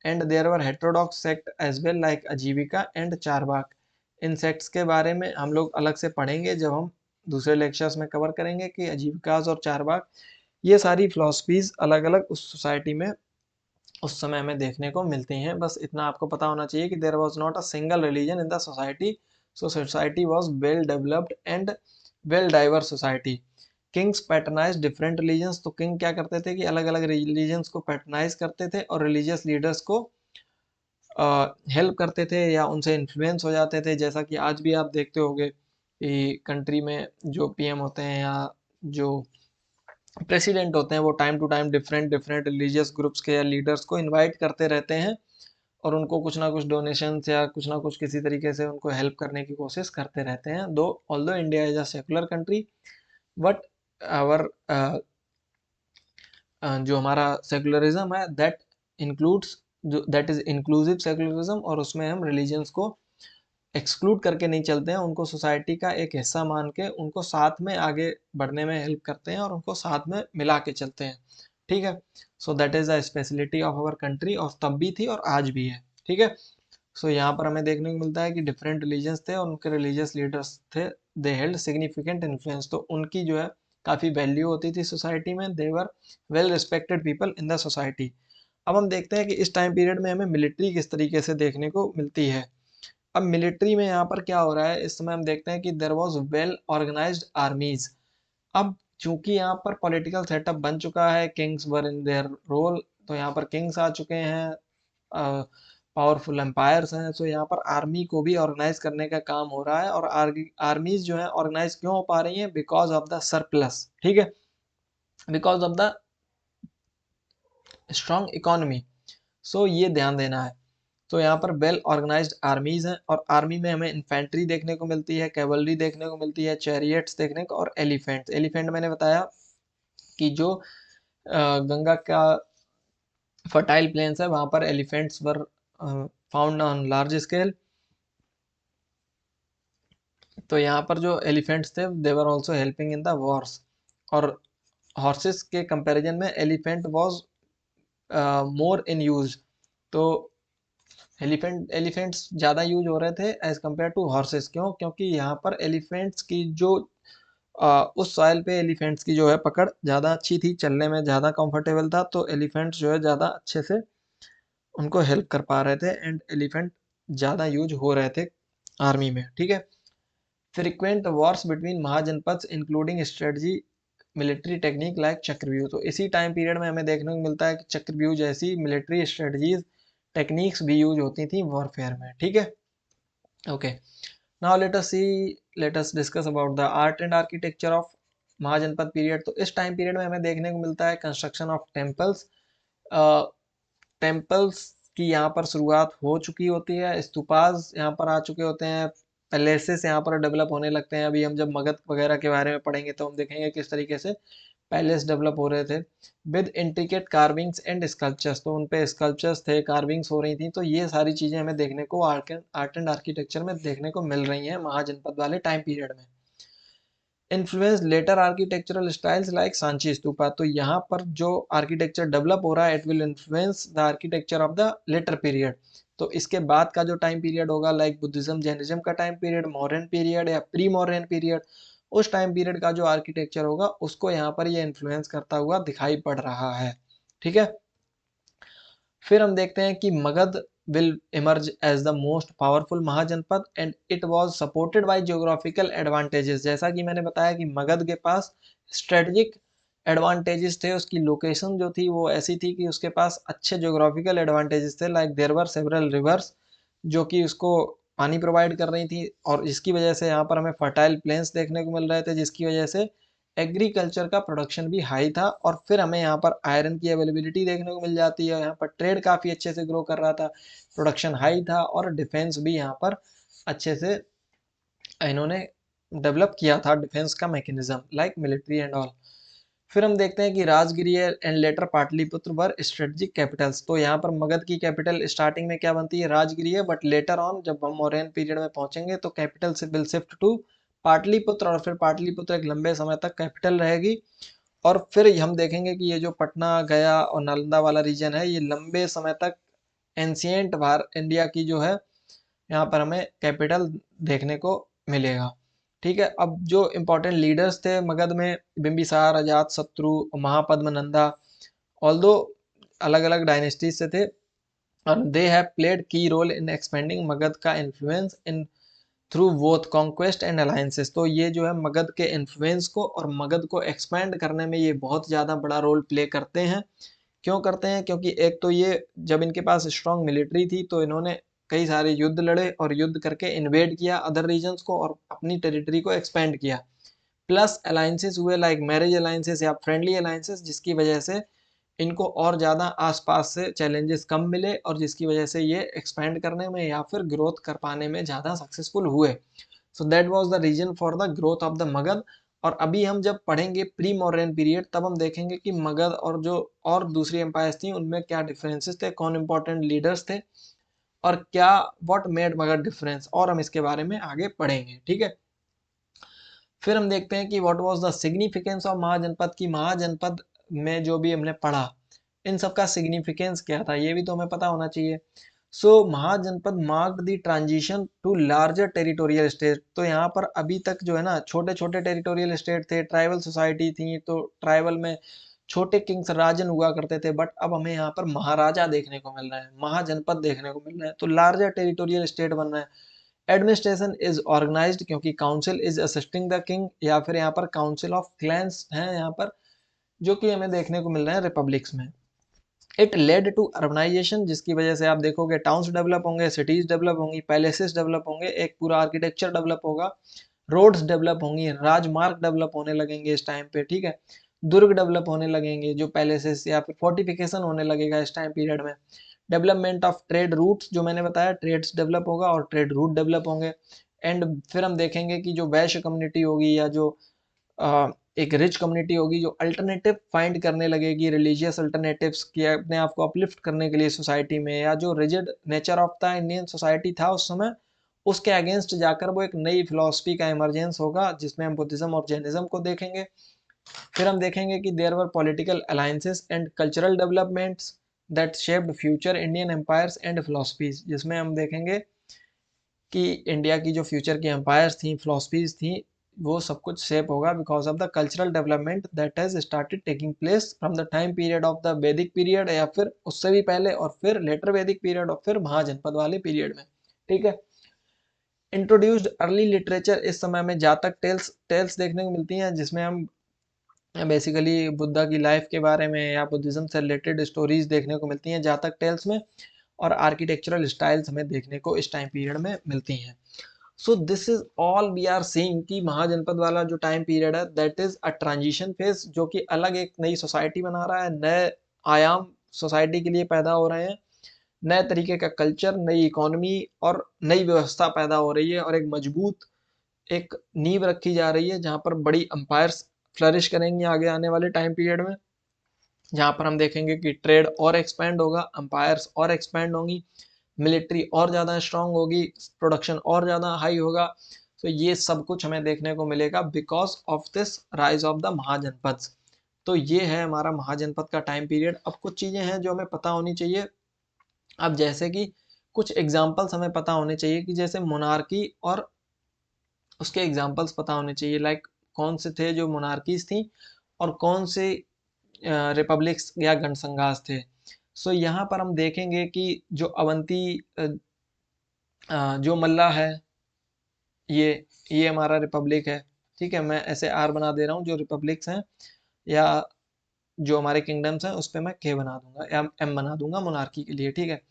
And there were heterodox sect as well like Ajivika and Charvaka. इन सेक्ट्स के बारे में हम लोग अलग से पढ़ेंगे जब हम दूसरे लेक्चर्स में कवर करेंगे कि अजीविकाज और चारवाक, ये सारी फिलोसफीज अलग अलग उस सोसाइटी में उस समय हमें देखने को मिलती हैं। बस इतना आपको पता होना चाहिए कि there was not a single religion in the society. So society was well developed and well diverse society. Kings patronise different religions. तो किंग क्या करते थे कि अलग अलग रिलीजन्स को पैटर्नाइज करते थे और रिलीजियस लीडर्स को हेल्प करते थे या उनसे इन्फ्लुएंस हो जाते थे। जैसा कि आज भी आप देखते होंगे कि कंट्री में जो पीएम होते हैं या जो प्रेसिडेंट होते हैं वो time to time different different religious groups के या लीडर्स को इनवाइट करते रहते हैं, और उनको कुछ ना कुछ डोनेशन या कुछ ना कुछ किसी तरीके से उनको हेल्प करने की कोशिश करते रहते हैं। Though although India is a secular country, but our जो हमारा सेकुलरिज्म है दैट इंक्लूड्स, जो दैट इज इंक्लूसिव सेकुलरिज्म, और उसमें हम रिलीजन्स को एक्सक्लूड करके नहीं चलते हैं, उनको सोसाइटी का एक हिस्सा मान के उनको साथ में आगे बढ़ने में हेल्प करते हैं और उनको साथ में मिला के चलते हैं। ठीक है, so that is the speciality of our country, और तब भी थी और आज भी है। ठीक है, सो यहाँ पर हमें देखने को मिलता है कि डिफरेंट रिलीजन्स थे और उनके रिलीजियस लीडर्स थे, दे हेल्ड सिग्निफिकेंट इन्फ्लुएंस, तो उनकी जो है काफ़ी वैल्यू होती थी सोसाइटी में, they were well respected people in the society. अब हम देखते हैं कि इस टाइम पीरियड में हमें मिलिट्री किस तरीके से देखने को मिलती है। अब मिलिट्री में यहाँ पर क्या हो रहा है, इस समय हम देखते हैं कि there was well organised armies. अब चूंकि यहाँ पर पॉलिटिकल सेटअप बन चुका है, kings were in their role, तो यहाँ पर किंग्स आ चुके हैं, पावरफुल एम्पायर्स हैं, सो यहाँ पर आर्मी को भी ऑर्गेनाइज करने का काम हो रहा है। और आर्मीज जो है ऑर्गेनाइज क्यों हो पा रही हैं, बिकॉज ऑफ द सरप्लस। ठीक है, because of the strong economy, so ये ध्यान देना है। तो यहाँ पर वेल ऑर्गेनाइज्ड आर्मीज हैं, और आर्मी में हमें इन्फेंट्री देखने को मिलती है, कैवलरी देखने को मिलती है, चैरियट्स देखने को, और एलिफेंट्स। एलिफेंट मैंने बताया कि जो गंगा का फर्टाइल प्लेन्स है वहां पर elephants were found on large scale. तो यहाँ पर जो एलिफेंट्स थे they were also helping in the wars, और हॉर्सेस के कंपैरिजन में elephant was more in use. तो एलिफेंट्स ज़्यादा यूज हो रहे थे एज कम्पेयर टू हॉर्सेस। क्यों, क्योंकि यहाँ पर एलिफेंट्स की जो उस सॉइल पे एलिफेंट्स की जो है पकड़ ज़्यादा अच्छी थी, चलने में ज़्यादा कंफर्टेबल था, तो एलिफेंट्स जो है ज़्यादा अच्छे से उनको हेल्प कर पा रहे थे, एंड एलिफेंट ज़्यादा यूज हो रहे थे आर्मी में। ठीक है, frequent Wars between mahajanapadas including strategy military technique like चक्रव्यूह। तो इसी टाइम पीरियड में हमें देखने को मिलता है कि चक्रव्यूह जैसी मिलिट्री स्ट्रेटजीज टेक्निक्स भी यूज होती थी वॉरफेयर में। ठीक है, okay, now let us discuss about the art and architecture of mahajanapad period. तो इस टाइम पीरियड में हमें देखने को मिलता है कंस्ट्रक्शन ऑफ टेम्पल्स। टेम्पल्स की यहाँ पर शुरुआत हो चुकी होती है, स्तूपास यहाँ पर आ चुके होते हैं, पैलेसेस यहाँ पर डेवलप होने लगते हैं। अभी हम जब मगध वगैरह के बारे में पढ़ेंगे तो हम देखेंगे किस तरीके से पैलेस डेवलप हो रहे थे with intricate carvings and sculptures. तो उन पे स्कल्पचर्स थे, कार्विंग्स हो रही थी, तो ये सारी चीज़ें हमें देखने को आर्ट एंड आर्किटेक्चर में देखने को मिल रही हैं महाजनपद वाले टाइम पीरियड में। Influence later architectural styles like Sanchi stupa. तो यहाँ पर जो आर्किटेक्चर डेवलप हो रहा है it will influence the architecture of the later period. तो इसके बाद का जो टाइम पीरियड होगा लाइक बुद्धिज्म जैनिज्म का टाइम पीरियड, मॉडर्न पीरियड या प्री मॉडर्न पीरियड, उस टाइम पीरियड का जो आर्किटेक्चर होगा उसको यहाँ पर ये इन्फ्लुएंस करता हुआ दिखाई पड़ रहा है। ठीक है, फिर हम देखते हैं कि Magadh will emerge as the most powerful महाजनपद and it was supported by geographical advantages। जैसा कि मैंने बताया कि मगध के पास strategic advantages थे, उसकी लोकेशन जो थी वो ऐसी थी कि उसके पास अच्छे geographical advantages थे, like there were several rivers जो कि उसको पानी प्रोवाइड कर रही थी, और जिसकी वजह से यहाँ पर हमें फर्टाइल प्लेन्स देखने को मिल रहे थे, जिसकी वजह से एग्रीकल्चर का प्रोडक्शन भी हाई था। और फिर हमें यहाँ पर आयरन की अवेलेबिलिटी देखने को मिल जाती है, यहाँ पर ट्रेड काफ़ी अच्छे से ग्रो कर रहा था, प्रोडक्शन हाई था, और डिफेंस भी यहाँ पर अच्छे से इन्होंने डेवलप किया था, डिफेंस का mechanism like military and all. फिर हम देखते हैं कि Rajagiri and later Pataliputra were strategic Capitals. तो यहाँ पर मगध की कैपिटल स्टार्टिंग में क्या बनती है, राजगिरी है, बट लेटर ऑन जब हम मौर्यन पीरियड में पहुंचेंगे तो कैपिटल से विल शिफ्ट टू पाटलिपुत्र, और फिर पाटलिपुत्र एक लंबे समय तक कैपिटल रहेगी। और फिर हम देखेंगे कि ये जो पटना, गया और नालंदा वाला रीजन है ये लंबे समय तक एंशियंट भारत इंडिया की जो है यहाँ पर हमें कैपिटल देखने को मिलेगा। ठीक है, अब जो इम्पोर्टेंट लीडर्स थे मगध में, बिंबिसार, अजात शत्रु, महापद्म नंदा, ऑल्दो अलग अलग डायनेस्टीज से थे, और दे हैव प्लेड की रोल इन एक्सपेंडिंग मगध का influence in through both conquest and alliances. तो ये जो है मगध के इन्फ्लुएंस को और मगध को एक्सपेंड करने में ये बहुत ज़्यादा बड़ा रोल प्ले करते हैं। क्यों करते हैं, क्योंकि एक तो ये जब इनके पास स्ट्रॉन्ग मिलिट्री थी तो इन्होंने कई सारे युद्ध लड़े और युद्ध करके इन्वेड किया अदर रीजन्स को और अपनी टेरिटरी को एक्सपेंड किया। प्लस अलायंसेस हुए लाइक मैरिज अलायंसेस या फ्रेंडली अलायंसेस, जिसकी वजह से इनको और ज़्यादा आसपास से चैलेंजेस कम मिले और जिसकी वजह से ये एक्सपेंड करने में या फिर ग्रोथ कर पाने में ज़्यादा सक्सेसफुल हुए। So that was the reason for the growth of the Magadh. और अभी हम जब पढ़ेंगे प्री मॉडर्न पीरियड तब हम देखेंगे कि मगध और जो और दूसरी एम्पायर्स थी उनमें क्या डिफरेंसेस थे, कौन इंपॉर्टेंट लीडर्स थे और क्या व्हाट मेड मगध डिफरेंस, और हम इसके बारे में आगे पढ़ेंगे। ठीक है, फिर हम देखते हैं कि what was the significance of mahajanapad की महाजनपद में जो भी हमने पढ़ा इन सब का सिग्निफिकेंस क्या था ये भी तो हमें पता होना चाहिए। So mahajanapad marked the transition to larger territorial state. तो यहाँ पर अभी तक जो है ना छोटे छोटे टेरिटोरियल स्टेट थे, ट्राइबल सोसाइटी थी, तो ट्राइबल में छोटे किंग्स राजन हुआ करते थे, बट अब हमें यहाँ पर महाराजा देखने को मिल रहे हैं, महाजनपद देखने को मिल रहे हैं, तो लार्जर टेरिटोरियल स्टेट बन रहे हैं। एडमिनिस्ट्रेशन इज ऑर्गेनाइज्ड क्योंकि council is assisting the king, या फिर यहाँ पर काउंसिल ऑफ क्लैंस हैं यहाँ पर, जो कि हमें देखने को मिल रहे हैं रिपब्लिक्स में। इट लेड टू अर्बनाइजेशन, जिसकी वजह से आप देखोगे टाउन्स डेवलप होंगे, सिटीज डेवलप होंगी, पैलेसेस डेवलप होंगे, एक पूरा आर्किटेक्चर डेवलप होगा, रोड्स डेवलप होंगी, राजमार्ग डेवलप होने लगेंगे इस टाइम पे। ठीक है, दुर्ग डेवलप होने लगेंगे, जो पैलेसेस या फिर फोर्टिफिकेशन होने लगेगा इस टाइम पीरियड में। डेवलपमेंट ऑफ ट्रेड रूट्स, जो मैंने बताया ट्रेड्स डेवलप होगा और ट्रेड रूट डेवलप होंगे। एंड फिर हम देखेंगे कि जो वैश्य कम्युनिटी होगी या जो एक रिच कम्युनिटी होगी जो अल्टरनेटिव फाइंड करने लगेगी, रिलीजियस अल्टरनेटिव्स की अपने आप को अपलिफ्ट करने के लिए सोसाइटी में, या जो rigid nature of the Indian society था उस समय उसके अगेंस्ट जाकर वो एक नई फिलॉसफी का इमरजेंस होगा जिसमें हम बुद्धिज्म और जैनिज्म को देखेंगे। फिर हम देखेंगे कि there were political alliances and cultural developments that shaped future Indian empires and philosophies, जिसमें हम देखेंगे कि इंडिया की जो फ्यूचर की एम्पायर्स थी, फिलॉसफीज थी, वो सब कुछ शेप होगा because of the cultural development that has started taking place from the time period of the वैदिक पीरियड, या फिर उससे भी पहले और फिर लेटर वैदिक पीरियड और फिर महाजनपद वाले पीरियड में। ठीक है, इंट्रोड्यूस्ड अर्ली लिटरेचर, इस समय में जातक टेल्स टेल्स देखने को मिलती हैं जिसमें हम बेसिकली बुद्धा की लाइफ के बारे में या बुद्धिज्म से रिलेटेड स्टोरीज देखने को मिलती हैं जातक टेल्स में, और आर्किटेक्चरल स्टाइल्स हमें देखने को इस टाइम पीरियड में मिलती हैं। So this is all we are seeing कि महाजनपद वाला जो टाइम पीरियड है that is a transition phase, जो कि अलग एक नई सोसाइटी बना रहा है, नए आयाम सोसाइटी के लिए पैदा हो रहे हैं, नए तरीके का कल्चर, नई इकोनॉमी और नई व्यवस्था पैदा हो रही है, और एक मजबूत एक नींव रखी जा रही है जहाँ पर बड़ी अंपायर्स फ्लरिश करेंगी आगे आने वाले टाइम पीरियड में, जहाँ पर हम देखेंगे कि ट्रेड और एक्सपेंड होगा, अंपायर्स और एक्सपेंड होंगी, मिलिट्री और ज़्यादा स्ट्रांग होगी, प्रोडक्शन और ज़्यादा हाई होगा। तो ये सब कुछ हमें देखने को मिलेगा because of this rise of the mahajanapad. तो ये है हमारा महाजनपद का टाइम पीरियड। अब कुछ चीज़ें हैं जो हमें पता होनी चाहिए। अब जैसे कि कुछ एग्जाम्पल्स हमें पता होने चाहिए कि जैसे मोनार्की और उसके एग्जाम्पल्स पता होने चाहिए, लाइक कौन से थे जो मोनार्कीज थी और कौन से रिपब्लिक्स या गणसंघास थे। सो यहाँ पर हम देखेंगे कि जो अवंती जो मल्ला है, ये हमारा रिपब्लिक है। ठीक है, मैं ऐसे आर बना दे रहा हूँ, जो रिपब्लिक्स हैं या जो हमारे किंगडम्स हैं उस पर मैं के बना दूंगा या एम बना दूंगा मोनार्की के लिए। ठीक है,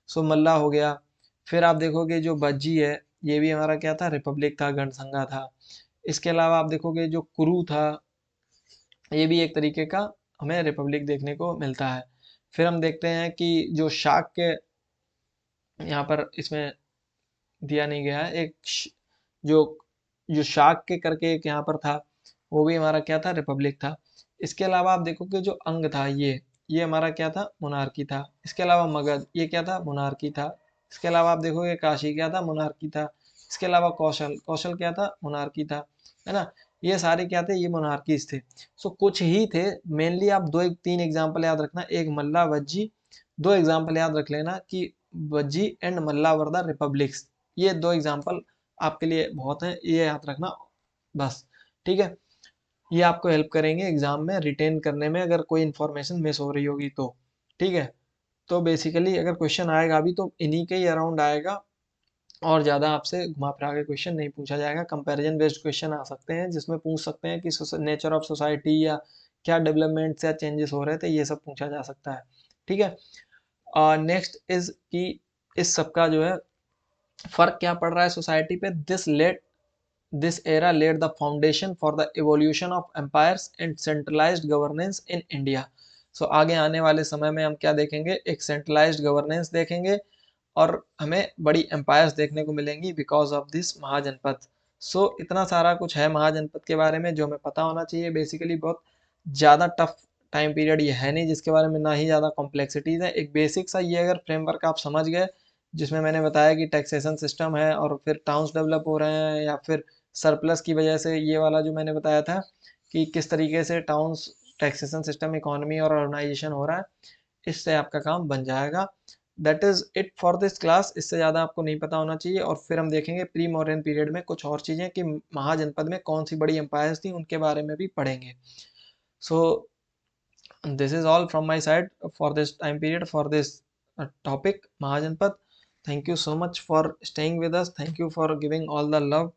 सो मल्ला हो गया। फिर आप देखोगे जो बज्जी है ये भी हमारा क्या था, रिपब्लिक था, गणसंघा था। इसके अलावा आप देखोगे जो कुरु था ये भी एक तरीके का हमें रिपब्लिक देखने को मिलता है। फिर हम देखते हैं कि जो शाक के यहाँ पर इसमें दिया नहीं गया है, एक जो जो शाक के करके एक यहाँ पर था वो भी हमारा क्या था, रिपब्लिक था। इसके अलावा आप देखोगे जो अंग था ये हमारा क्या था, मोनार्की था। इसके अलावा मगध ये क्या था, मोनार्की था। इसके अलावा आप देखोगे काशी क्या था, मोनार्की था। इसके अलावा कौशल कौशल क्या था, मोनार्की था, है ना। ये सारे क्या थे, ये मोनार्कीज थे। सो कुछ ही थे मेनली। आप दो तीन एग्जाम्पल याद रखना, एक मल्ला वज्जी, दो एग्जाम्पल याद रख लेना कि Vajji and Malla were the republics. ये दो एग्जाम्पल आपके लिए बहुत हैं, ये याद रखना बस। ठीक है, ये आपको हेल्प करेंगे एग्जाम में रिटेन करने में अगर कोई इन्फॉर्मेशन मिस हो रही होगी तो। ठीक है, तो बेसिकली अगर क्वेश्चन आएगा भी तो इन्हीं के ही अराउंड आएगा, और ज़्यादा आपसे घुमा फिरा के क्वेश्चन नहीं पूछा जाएगा। कंपैरिजन बेस्ड क्वेश्चन आ सकते हैं जिसमें पूछ सकते हैं कि नेचर ऑफ सोसाइटी या क्या डेवलपमेंट या चेंजेस हो रहे थे, ये सब पूछा जा सकता है। ठीक है, नेक्स्ट इज कि इस सब का जो है फर्क क्या पड़ रहा है सोसाइटी पे। This era laid the foundation for the evolution of empires and centralized governance in India। सो आगे आने वाले समय में हम क्या देखेंगे, एक सेंट्रलाइज्ड गवर्नेंस देखेंगे और हमें बड़ी एम्पायर्स देखने को मिलेंगी बिकॉज ऑफ दिस महाजनपद। सो इतना सारा कुछ है महाजनपद के बारे में जो हमें पता होना चाहिए। बेसिकली बहुत ज़्यादा टफ टाइम पीरियड ये है नहीं जिसके बारे में ना ही ज़्यादा कॉम्प्लेक्सिटीज़ है। एक बेसिक सा ये अगर फ्रेमवर्क आप समझ गए, जिसमें मैंने बताया कि टैक्सेशन सिस्टम है और फिर टाउन्स डेवलप हो रहे हैं या फिर सरप्लस की वजह से, ये वाला जो मैंने बताया था कि किस तरीके से टाउन्स टैक्सेशन सिस्टम, इकोनॉमी और ऑर्गेनाइजेशन हो रहा है, इससे आपका काम बन जाएगा। That is it for this class. इससे ज़्यादा आपको नहीं पता होना चाहिए। और फिर हम देखेंगे प्री मॉडर्न पीरियड में कुछ और चीज़ें कि महाजनपद में कौन सी बड़ी एम्पायर्स थी, उनके बारे में भी पढ़ेंगे। सो this is all from my side for this time period, for this topic Mahajanpad. Thank you so much for staying with us. Thank you for giving all the love